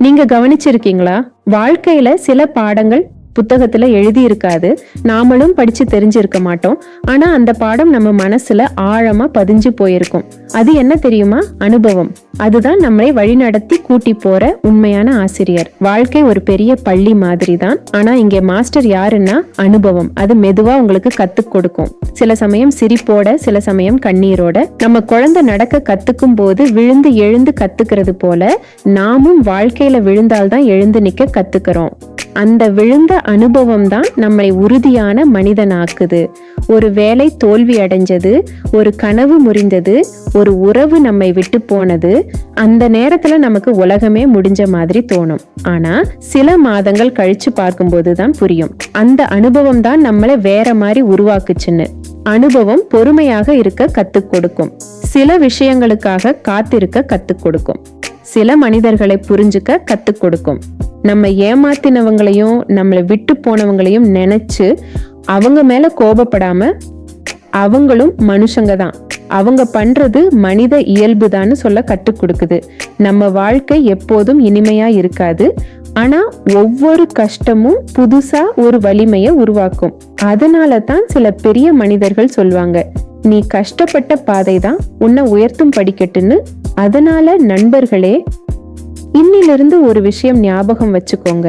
நீங்க கவனிச்சிருக்கீங்களா? வாழ்க்கையில சில பாடங்கள் புத்தகத்துல எழுதி இருக்காது, நாமளும் படிச்சு தெரிஞ்சிருக்க மாட்டோம். ஆனா அந்த பாடம் நம்ம மனசுல ஆழமா பதிஞ்சு போயிருக்கும். அது என்ன தெரியுமா? அனுபவம். அதுதான் நம்மளை வழிநடத்தி கூட்டி போற உண்மையான ஆசிரியர். வாழ்க்கை ஒரு பெரிய பள்ளி மாதிரி தான். ஆனா இங்க மாஸ்டர் யாருன்னா அனுபவம். அது மெதுவா உங்களுக்கு கத்து கொடுக்கும். சில சமயம் சிரிப்போட, சில சமயம் கண்ணீரோட. நம்ம குழந்தை நடக்க கத்துக்கும் போது விழுந்து எழுந்து கத்துக்கிறது போல நாமும் வாழ்க்கையில விழுந்தால்தான் எழுந்து நிக்க கத்துக்கிறோம். அந்த விழுந்த அனுபவம் தான் நம்மை உறுதியான மனிதனாக்குது. ஒரு வேலை தோல்வி அடைஞ்சது, ஒரு கனவு முறிந்தது, ஒரு உறவு நம்மை விட்டு போனது, அந்த நேரத்துல நமக்கு உலகமே முடிஞ்ச மாதிரி தோணும். ஆனா சில மாதங்கள் கழிச்சு பார்க்கும்போது தான் புரியும், அந்த அனுபவம் தான் நம்மளை வேற மாதிரி உருவாக்குச்சுன்னு. அனுபவம் பொறுமையாக இருக்க கத்துக் கொடுக்கும். சில விஷயங்களுக்காக காத்திருக்க கத்துக் கொடுக்கும். சில மனிதர்களை புரிஞ்சுக்க கத்துக் கொடுக்கும். நம்ம ஏமாத்தினவங்களையும் நம்மளை விட்டு போனவங்களையும் நினைச்சு அவங்க மேல கோபப்படாம, அவங்களும் மனுஷங்க தான், அவங்க பண்றது மனித இயல்புதான்னு சொல்ல கற்றுக் கொடுக்குது. நம்ம வாழ்க்கை எப்போதும் இனிமையா இருக்காது, ஆனா ஒவ்வொரு கஷ்டமும் புதுசா ஒரு வலிமையை உருவாக்கும். அதனால தான் சில பெரிய மனிதர்கள் சொல்லுவாங்க, நீ கஷ்டப்பட்ட பாதை தான் உன்னை உயர்த்தும் படிக்கட்டுன்னு. அதனால நண்பர்களே, இன்னிலிருந்து ஒரு விஷயம் ஞாபகம் வச்சுக்கோங்க.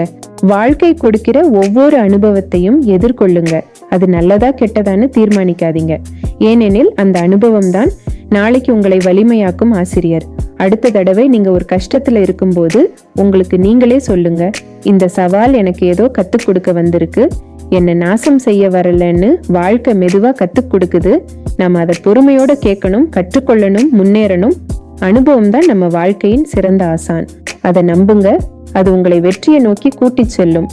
வாழ்க்கை கொடுக்கிற ஒவ்வொரு அனுபவத்தையும் எதிர்கொள்ளுங்க. அது நல்லதா கெட்டதான்னு தீர்மானிக்காதீங்க. ஏனெனில் அந்த அனுபவம் தான் நாளைக்கு உங்களை வலிமையாக்கும் ஆசிரியர். அடுத்த தடவை நீங்க ஒரு கஷ்டத்துல இருக்கும்போது உங்களுக்கு நீங்களே சொல்லுங்க, இந்த சவால் எனக்கு ஏதோ கத்துக் கொடுக்க வந்திருக்கு, என்னை நாசம் செய்ய வரலன்னு வாழ்க்கை மெதுவா கத்துக் கொடுக்குது. நம்ம அதை பொறுமையோட கேட்கணும், கற்றுக்கொள்ளணும், முன்னேறணும். அனுபவம் தான் நம்ம வாழ்க்கையின் சிறந்த ஆசான். அதை நம்புங்க, அது உங்களை வெற்றியை நோக்கி கூட்டிச் செல்லும்.